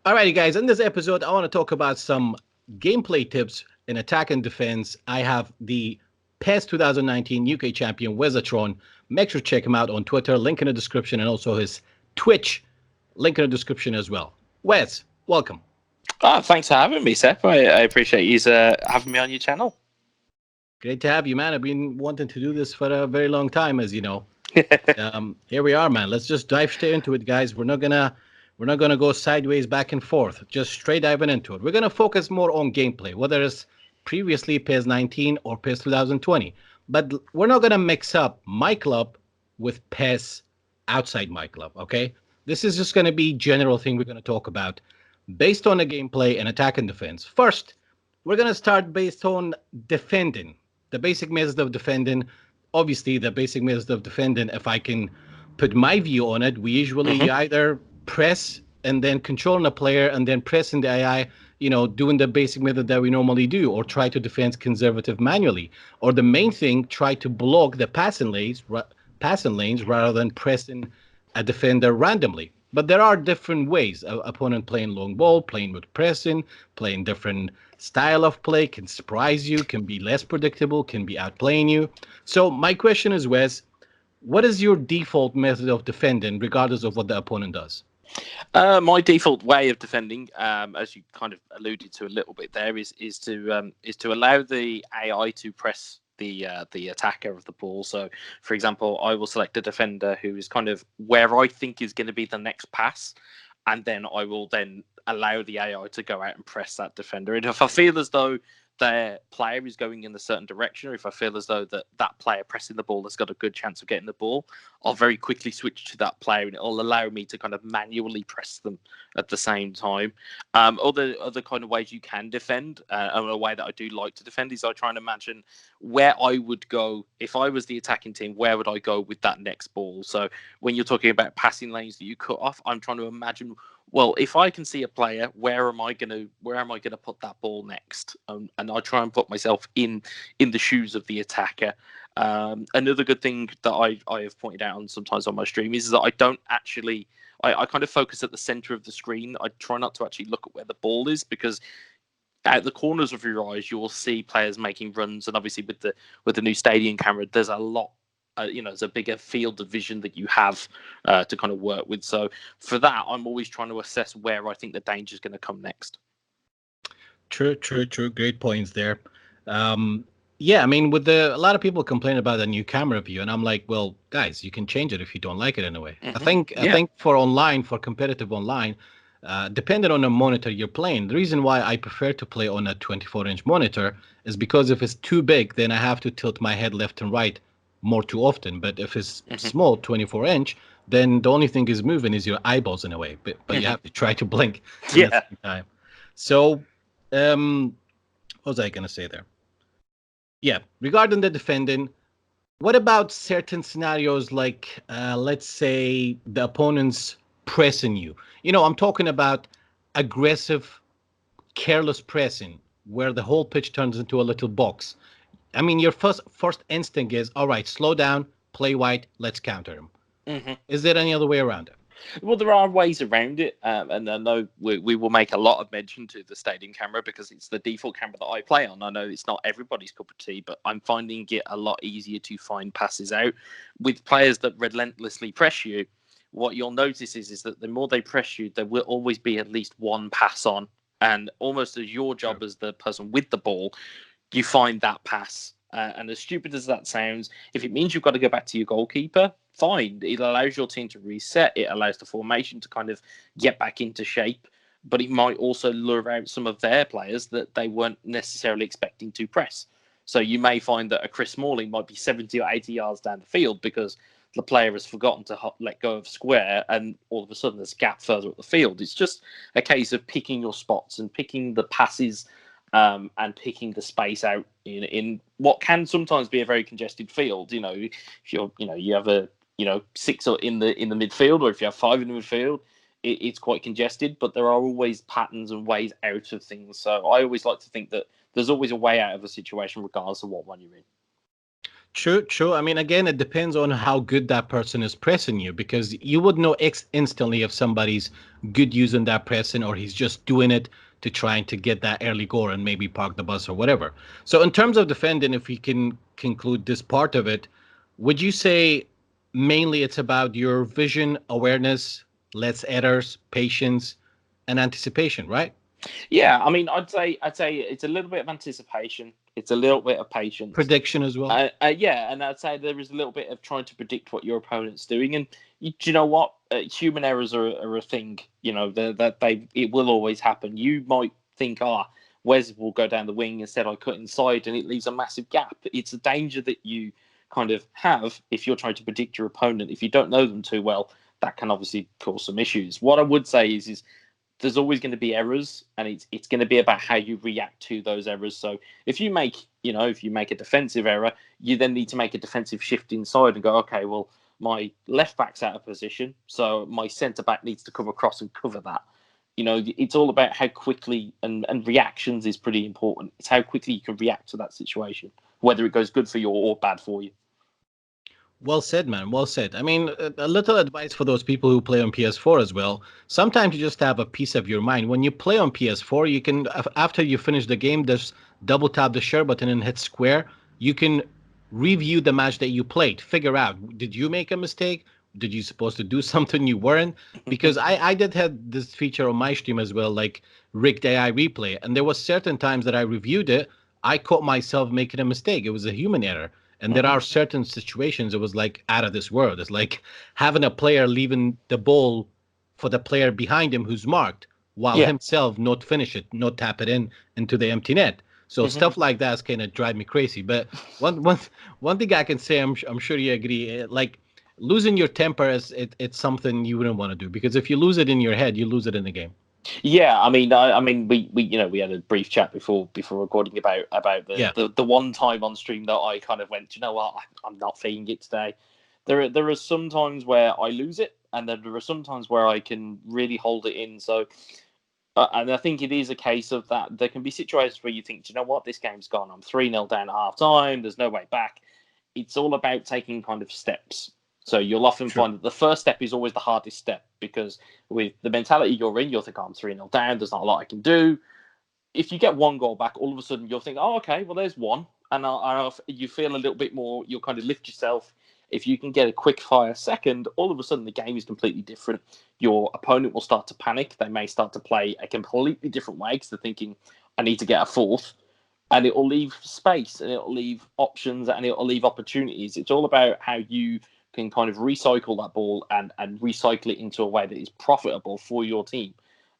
Alrighty, guys. In this episode, I want to talk about some gameplay tips in attack and defense. I have the PES 2019 UK Champion Wezza. Make sure to check him out on Twitter. Link in the description, and also his Twitch. Link in the description as well. Wez, welcome. Thanks for having me, Seth. I appreciate you having me on your channel. Great to have you, man. I've been wanting to do this for a very long time, as you know. Here we are, man. Let's just dive straight into it, guys. We're not gonna go sideways back and forth. Just straight diving into it. We're gonna focus more on gameplay, whether it's previously PES 19 or PES 2020. But we're not gonna mix up myClub with PES outside myClub. Okay? This is just gonna be general thing we're gonna talk about based on the gameplay and attack and defense. First, we're gonna start based on defending. The basic method of defending. Obviously, the basic method of defending, if I can put my view on it, we usually either press and then controlling the player and then pressing the AI, doing the basic method that we normally do, or try to defend conservative manually. Or the main thing, try to block the passing lanes rather than pressing a defender randomly. But there are different ways. Opponent playing long ball, playing with pressing, playing different style of play, can surprise you, can be less predictable, can be outplaying you. So my question is, Wes, what is your default method of defending, regardless of what the opponent does? My default way of defending, as you kind of alluded to a little bit there, is to allow the AI to press the attacker of the ball. So, for example, I will select a defender who is kind of where I think is going to be the next pass, and then I will then allow the AI to go out and press that defender. And if I feel as though their player is going in a certain direction, or if I feel as though that player pressing the ball has got a good chance of getting the ball, I'll very quickly switch to that player, and it'll allow me to kind of manually press them at the same time. Other kind of ways you can defend, and a way that I do like to defend, is I try and imagine where I would go if I was the attacking team. Where would I go with that next ball? So when you're talking about passing lanes that you cut off, I'm trying to imagine, well, if I can see a player, where am I gonna put that ball next? And I try and put myself in the shoes of the attacker. Another good thing that I have pointed out on sometimes on my stream is that I don't actually, I kind of focus at the center of the screen. I try not to actually look at where the ball is, because at the corners of your eyes you will see players making runs, and obviously with the new stadium camera, there's a lot. There's a bigger field of vision that you have to kind of work with. So for that, I'm always trying to assess where I think the danger is going to come next. True. Great points there. Yeah, I mean, a lot of people complain about the new camera view, and I'm like, well, guys, you can change it if you don't like it anyway. I think for competitive online, depending on the monitor you're playing, the reason why I prefer to play on a 24-inch monitor is because if it's too big, then I have to tilt my head left and right more too often. But if it's small, 24-inch, then the only thing is moving is your eyeballs in a way. But you have to try to blink at the same time. So, what was I gonna say there? Yeah, regarding the defending, what about certain scenarios like, let's say, the opponent's pressing you? I'm talking about aggressive, careless pressing, where the whole pitch turns into a little box. I mean, your first instinct is, all right, slow down, play white, let's counter him. Is there any other way around it? Well, there are ways around it, and I know we will make a lot of mention to the stadium camera because it's the default camera that I play on. I know it's not everybody's cup of tea, but I'm finding it a lot easier to find passes out. With players that relentlessly press you, what you'll notice is that the more they press you, there will always be at least one pass on, and almost as your job as the person with the ball, you find that pass. And as stupid as that sounds, if it means you've got to go back to your goalkeeper, fine. It allows your team to reset. It allows the formation to kind of get back into shape. But it might also lure out some of their players that they weren't necessarily expecting to press. So you may find that a Chris Smalling might be 70 or 80 yards down the field because the player has forgotten to let go of square, and all of a sudden there's a gap further up the field. It's just a case of picking your spots and picking the passes and picking the space out in what can sometimes be a very congested field. If you have a 6 in the midfield, or if you have 5 in the midfield, it's quite congested. But there are always patterns and ways out of things. So I always like to think that there's always a way out of a situation, regardless of what one you're in. True, true. I mean, again, it depends on how good that person is pressing you, because you would know instantly if somebody's good using that pressing, or he's just doing it to trying to get that early goal and maybe park the bus or whatever. So in terms of defending, if we can conclude this part of it, would you say mainly it's about your vision, awareness, less errors, patience, and anticipation, right? Yeah, I mean, I'd say it's a little bit of anticipation. It's a little bit of patience. Prediction as well. Yeah, and I'd say there is a little bit of trying to predict what your opponent's doing. And do you know what? Human errors are a thing. You know that they it will always happen. You might think, Wes will go down the wing instead. I cut inside, and it leaves a massive gap. It's a danger that you kind of have if you're trying to predict your opponent. If you don't know them too well, that can obviously cause some issues. What I would say is there's always going to be errors, and it's going to be about how you react to those errors. So if you make a defensive error, you then need to make a defensive shift inside and go, okay, well, my left back's out of position, so my centre back needs to come across and cover that. It's all about how quickly, and reactions is pretty important. It's how quickly you can react to that situation, whether it goes good for you or bad for you. Well said, man. Well said. I mean, a little advice for those people who play on PS4 as well. Sometimes you just have a piece of your mind. When you play on PS4, you can, after you finish the game, just double tap the share button and hit square. You can review the match that you played. Figure out, did you make a mistake? Did you supposed to do something you weren't? Because I did have this feature on my stream as well, like rigged AI replay. And there was certain times that I reviewed it, I caught myself making a mistake. It was a human error. And there are certain situations it was like out of this world. It's like having a player leaving the ball for the player behind him who's marked, while himself not finish it, not tap it into the empty net. So stuff like that's kind of drive me crazy. But one thing I can say, I'm sure you agree, like losing your temper it's something you wouldn't want to do, because if you lose it in your head, you lose it in the game. Yeah, I mean, we had a brief chat before recording about the one time on stream that I kind of went, do you know what, I'm not feeling it today. There are some times where I lose it, and then there are some times where I can really hold it in. So, and I think it is a case of that. There can be situations where you think, do you know what, this game's gone. I'm 3-0 down at half time. There's no way back. It's all about taking kind of steps. So you'll often find that the first step is always the hardest step, because with the mentality you're in, you'll think, I'm 3-0 down, there's not a lot I can do. If you get one goal back, all of a sudden you'll think, oh, okay, well, there's one. And you feel a little bit more, you'll kind of lift yourself. If you can get a quick fire second, all of a sudden the game is completely different. Your opponent will start to panic. They may start to play a completely different way because they're thinking, I need to get a fourth. And it will leave space, and it will leave options, and it will leave opportunities. It's all about how you can kind of recycle that ball and recycle it into a way that is profitable for your team.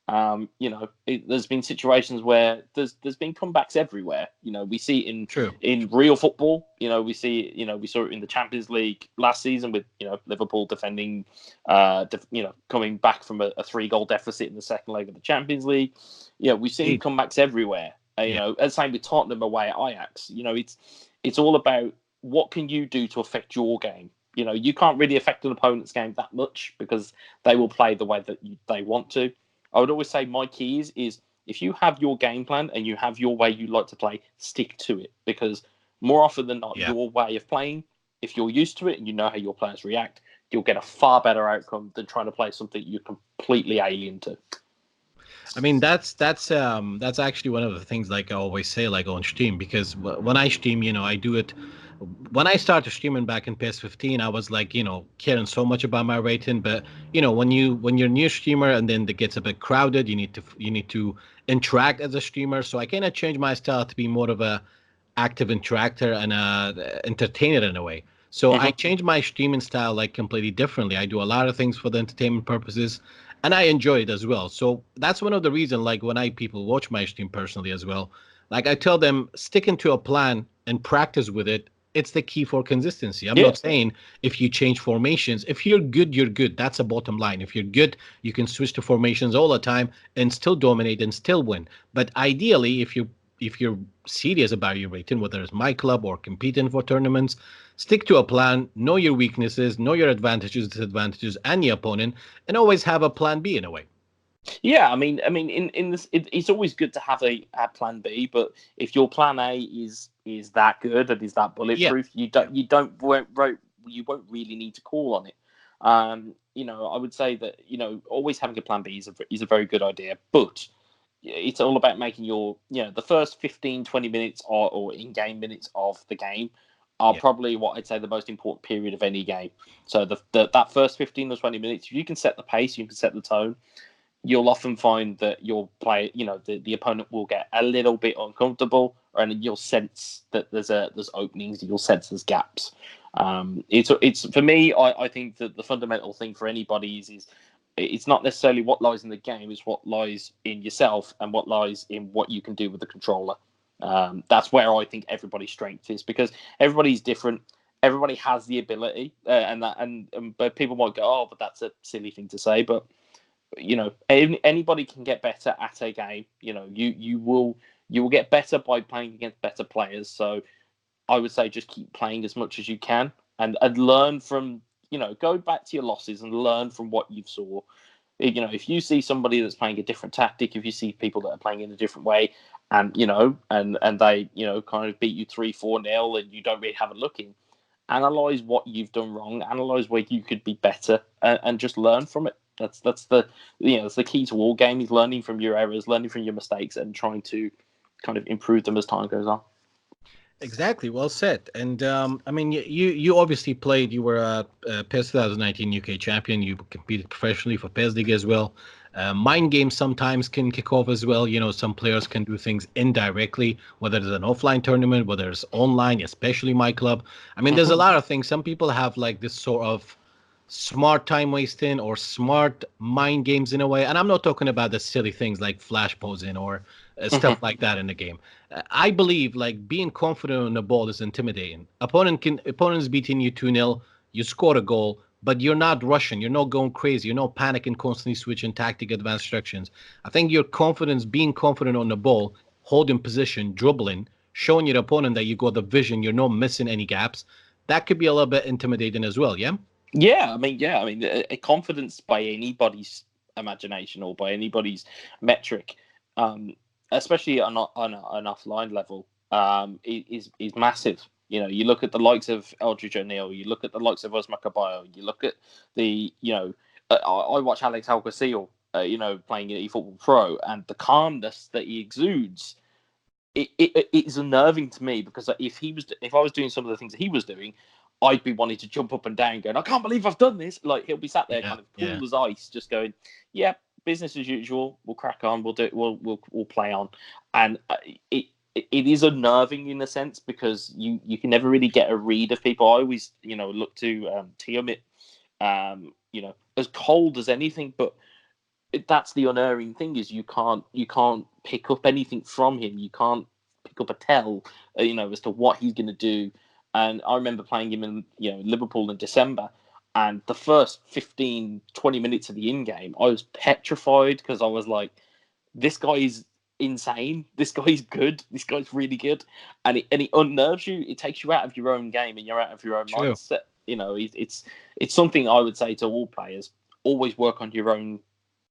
There's been situations where there's been comebacks everywhere. We see it in real football. We saw it in the Champions League last season with Liverpool defending, coming back from a 3-goal deficit in the second leg of the Champions League. We've seen comebacks everywhere. And same with Tottenham away at Ajax. It's all about what can you do to affect your game. You can't really affect an opponent's game that much because they will play the way that they want to. I would always say my keys is if you have your game plan and you have your way you like to play, stick to it. Because more often than not, your way of playing, if you're used to it and you know how your players react, you'll get a far better outcome than trying to play something you're completely alien to. I mean, that's actually one of the things, like I always say, like on stream, because when I stream, I do it. When I started streaming back in PES 15, I was like, caring so much about my rating. But when you're a new streamer and then it gets a bit crowded, you need to interact as a streamer. So I kind of changed my style to be more of a active interactor and a entertainer in a way. So I changed my streaming style like completely differently. I do a lot of things for the entertainment purposes, and I enjoy it as well. So that's one of the reasons, like when people watch my stream personally as well, like I tell them, sticking to a plan and practice with it. It's the key for consistency. I'm not saying if you change formations, if you're good, you're good. That's a bottom line. If you're good, you can switch to formations all the time and still dominate and still win. But ideally, if you're serious about your rating, whether it's myClub or competing for tournaments, stick to a plan, know your weaknesses, know your advantages, disadvantages, and your opponent, and always have a plan B in a way. Yeah, in this, it's always good to have a plan B. But if your plan A is that good and is that Yeah, bulletproof, you yeah, won't really need to call on it. I would say that always having a plan B is a very good idea. But it's all about making the first 15, 20 minutes or in-game minutes of the game are yeah. probably what I'd say the most important period of any game. So that first 15 or 20 minutes, if you can set the pace, you can set the tone, you'll often find that your play, the opponent will get a little bit uncomfortable, and you'll sense that there's openings, you'll sense there's gaps. It's for me, I think that the fundamental thing for anybody is it's not necessarily what lies in the game, it's what lies in yourself and what lies in what you can do with the controller. That's where I think everybody's strength is, because everybody's different. Everybody has the ability, but people might go, "Oh, but that's a silly thing to say." But anybody can get better at a game. You will get better by playing against better players. So I would say just keep playing as much as you can, and learn from, go back to your losses and learn from what you saw. If you see somebody that's playing a different tactic, if you see people that are playing in a different way, and they kind of beat you 3-4-0, and you don't really have a look in, analyze what you've done wrong, analyze where you could be better, and just learn from it. That's the key to all games: learning from your errors, learning from your mistakes, and trying to kind of improve them as time goes on. Exactly. Well said. And I mean, you obviously played. You were a PES 2019 UK champion. You competed professionally for PES League as well. Mind games sometimes can kick off as well. Some players can do things indirectly, whether it's an offline tournament, whether it's online, especially myClub. I mean, there's a lot of things. Some people have like this sort of smart time wasting or smart mind games in a way. And I'm not talking about the silly things like flash posing or stuff like that in the game. I believe like being confident on the ball is intimidating. Opponents beating you 2-0, you scored a goal, but you're not rushing, you're not going crazy, you're not panicking, constantly switching tactic advanced instructions. I think your confidence, being confident on the ball, holding position, dribbling, showing your opponent that you got the vision, you're not missing any gaps. That could be a little bit intimidating as well, yeah? A confidence by anybody's imagination or by anybody's metric, especially on an offline level, is massive. You look at the likes of Eldridge O'Neill, you look at the likes of Osma Caballo, you look at I watch Alex Alguacil, playing at eFootball Pro, and the calmness that he exudes. It is unnerving to me, because if I was doing some of the things that he was doing, I'd be wanting to jump up and down, going, "I can't believe I've done this!" Like, he'll be sat there, Yeah, kind of yeah. cool as ice, just going, "Yeah, business as usual. We'll crack on. We'll do it. We'll play on." And it is unnerving in a sense, because you can never really get a read of people. I always look to Tiamat, as cold as anything, but that's the unerring thing, is you can't pick up anything from him. You can't pick up a tell, as to what he's going to do. And I remember playing him in Liverpool in December, and the first 15, 20 minutes of the in game, I was petrified, because I was like, this guy is insane. This guy's good. This guy's really good, and it unnerves you. It takes you out of your own game, and you're out of your own True. mindset. It's something I would say to all players: always work on your own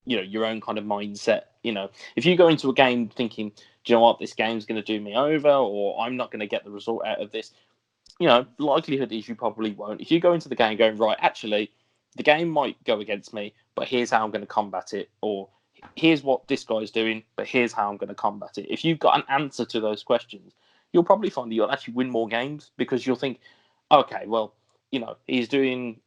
your own kind of mindset. If you go into a game thinking, do you know what, this game's going to do me over, or I'm not going to get the result out of this, likelihood is you probably won't. If you go into the game going, right, actually, the game might go against me, but here's how I'm going to combat it, or here's what this guy's doing, but here's how I'm going to combat it. If you've got an answer to those questions, you'll probably find that you'll actually win more games, because you'll think, okay, well, he's doing,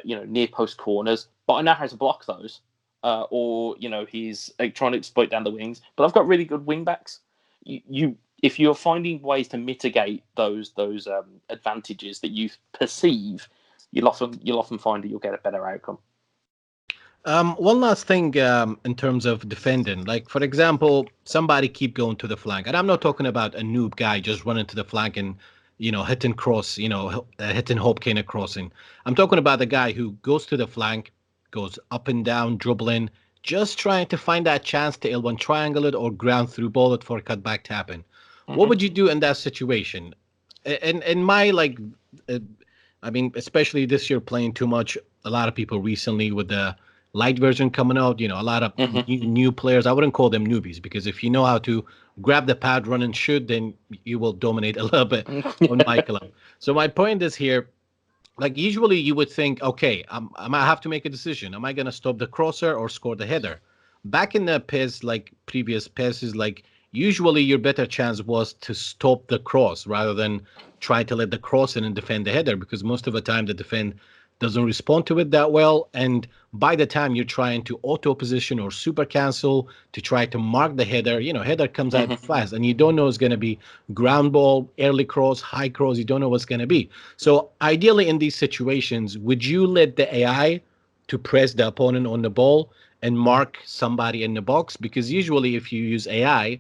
near post corners, but I know how to block those. Or he's trying to exploit down the wings, but I've got really good wing backs. If you're finding ways to mitigate those advantages that you perceive, you'll often find that you'll get a better outcome. One last thing in terms of defending. Like, for example, somebody keep going to the flank. And I'm not talking about a noob guy just running to the flank and, hitting cross, hitting Hope Kane crossing. I'm talking about the guy who goes to the flank, goes up and down, dribbling, just trying to find that chance to L1 triangle it or ground through ball it for a cutback tapping. What would you do in that situation? And my, like, I mean, especially this year playing too much, a lot of people recently with the light version coming out. You know, a lot of new players. I wouldn't call them newbies, because if you know how to grab the pad, run and shoot, then you will dominate a little bit on myClub. So my point is here, like usually you would think, okay, I might have to make a decision. Am I going to stop the crosser or score the header? Back in the PES, like previous PESs, like usually your better chance was to stop the cross rather than try to let the cross in and defend the header, because most of the time the defend doesn't respond to it that well. And by the time you're trying to auto position or super cancel to try to mark the header, you know, header comes out fast and you don't know it's going to be ground ball, early cross, high cross. You don't know what's going to be. So ideally in these situations, would you let the AI to press the opponent on the ball and mark somebody in the box? Because usually if you use AI,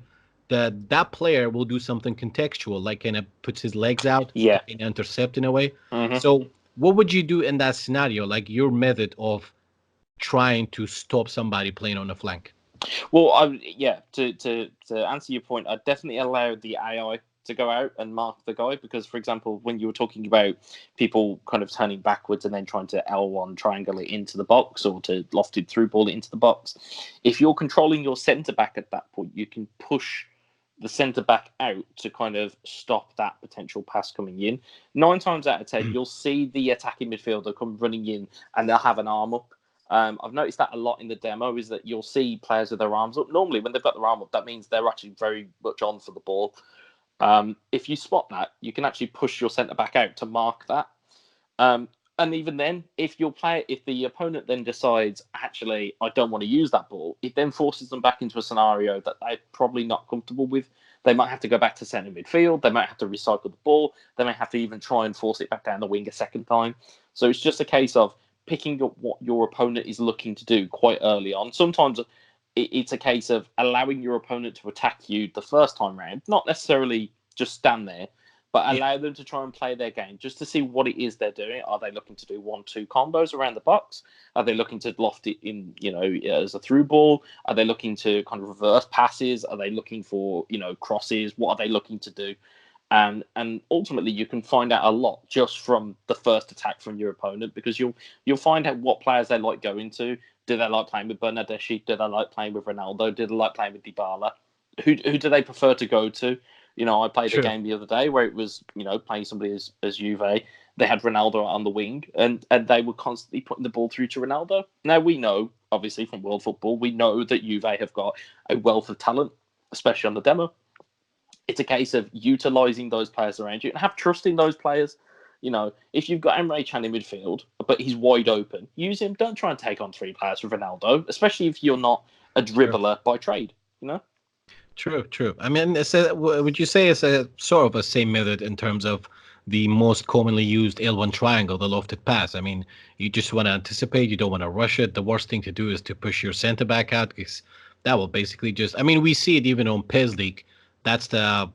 that player will do something contextual, like kind of puts his legs out and intercept in a way. So what would you do in that scenario? Like your method of trying to stop somebody playing on the flank? Well, to answer your point, I'd definitely allow the AI to go out and mark the guy, because, for example, when you were talking about people kind of turning backwards and then trying to L1 triangle it into the box, or to lofted through ball it into the box, if you're controlling your centre back at that point, you can push the centre back out to kind of stop that potential pass coming in. 9 times out of 10, you'll see the attacking midfielder come running in and they'll have an arm up. I've noticed that a lot in the demo, is that you'll see players with their arms up. Normally, when they've got their arm up, that means they're actually very much on for the ball. If you spot that, you can actually push your centre back out to mark that. And even then, if the opponent then decides, actually, I don't want to use that ball, it then forces them back into a scenario that they're probably not comfortable with. They might have to go back to centre midfield. They might have to recycle the ball. They might have to even try and force it back down the wing a second time. So it's just a case of picking up what your opponent is looking to do quite early on. Sometimes it's a case of allowing your opponent to attack you the first time round, not necessarily just stand there, but allow them to try and play their game just to see what it is they're doing. Are they looking to do 1-2 combos around the box? Are they looking to loft it in, as a through ball? Are they looking to kind of reverse passes? Are they looking for, crosses? What are they looking to do? And ultimately, you can find out a lot just from the first attack from your opponent, because you'll find out what players they like going to. Do they like playing with Bernardeschi? Do they like playing with Ronaldo? Do they like playing with Dybala? Who do they prefer to go to? I played a game the other day where it was, playing somebody as Juve. They had Ronaldo on the wing, and they were constantly putting the ball through to Ronaldo. Now, we know, obviously, from world football, we know that Juve have got a wealth of talent, especially on the demo. It's a case of utilising those players around you and have trust in those players. If you've got Emre Can in midfield, but he's wide open, use him. Don't try and take on 3 players with Ronaldo, especially if you're not a dribbler by trade, True. I mean, would you say it's a sort of a same method in terms of the most commonly used L1 triangle, the lofted pass? I mean, you just want to anticipate, you don't want to rush it. The worst thing to do is to push your center back out, because that will basically we see it even on PES League. That's the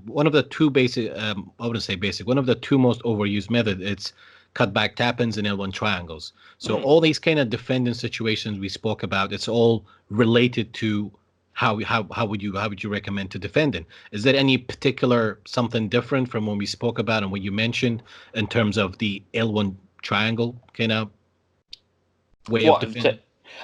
one of the two basic, I wouldn't say basic, one of the two most overused methods. It's cutback tap-ins and L1 triangles. So all these kind of defending situations we spoke about, it's all related to how would you recommend to defending? Is there any particular something different from when we spoke about and what you mentioned in terms of the L1 triangle kind of way of defending?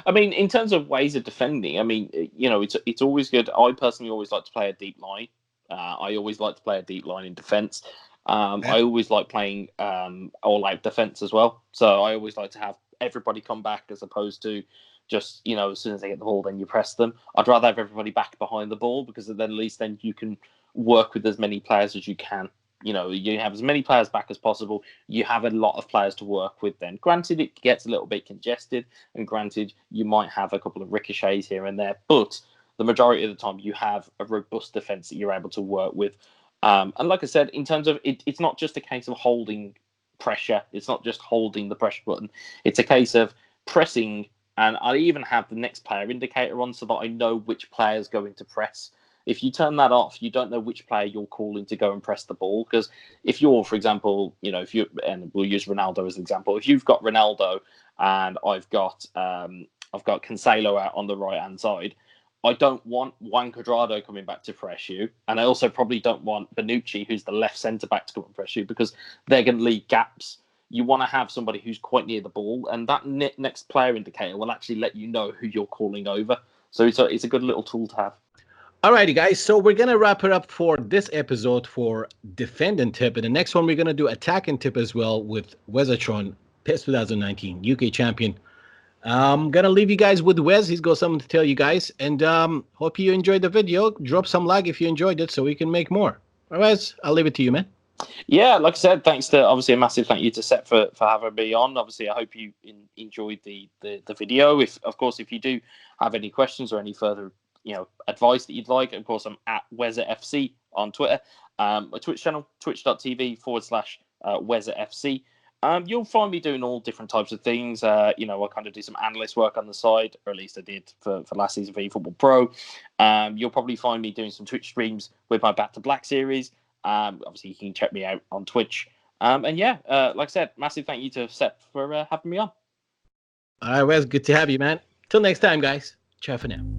I mean, in terms of ways of defending, I mean, it's always good. I personally always like to play a deep line. I always like to play a deep line in defence. I always like playing all-out defence as well. So I always like to have everybody come back, as opposed to just, as soon as they get the ball, then you press them. I'd rather have everybody back behind the ball, because then at least then you can work with as many players as you can. You have as many players back as possible. You have a lot of players to work with then. Granted, it gets a little bit congested, and granted, you might have a couple of ricochets here and there, but the majority of the time you have a robust defence that you're able to work with. And like I said, in terms of it's not just a case of holding pressure. It's not just holding the pressure button. It's a case of pressing, and I even have the next player indicator on so that I know which player is going to press. If you turn that off, you don't know which player you're calling to go and press the ball. Because if you're, for example, and we'll use Ronaldo as an example. If you've got Ronaldo and I've got Cancelo out on the right hand side, I don't want Juan Cuadrado coming back to press you, and I also probably don't want Bonucci, who's the left centre back, to come and press you, because they're going to leave gaps. you want to have somebody who's quite near the ball, and that next player indicator will actually let you know who you're calling over. So it's a good little tool to have. Alrighty, guys. So we're gonna wrap it up for this episode for defending tip, and the next one we're gonna do attacking tip as well with Wezzatron, PES 2019 UK Champion. I'm gonna leave you guys with Wez. He's got something to tell you guys, and hope you enjoyed the video. Drop some like if you enjoyed it, so we can make more. Wez, I'll leave it to you, man. Yeah, like I said, thanks to obviously a massive thank you to Seth for having me on. Obviously, I hope you enjoyed the video. If you do have any questions or any further advice that you'd like, of course, I'm at WezzaFC on Twitter. My Twitch channel, twitch.tv/WezzaFC. You'll find me doing all different types of things. I kind of do some analyst work on the side, or at least I did for last season for eFootball Pro. You'll probably find me doing some Twitch streams with my Back to Black series. Obviously, you can check me out on Twitch. Like I said, massive thank you to Seth for having me on. All right, Wez, good to have you, man. Till next time, guys. Ciao for now.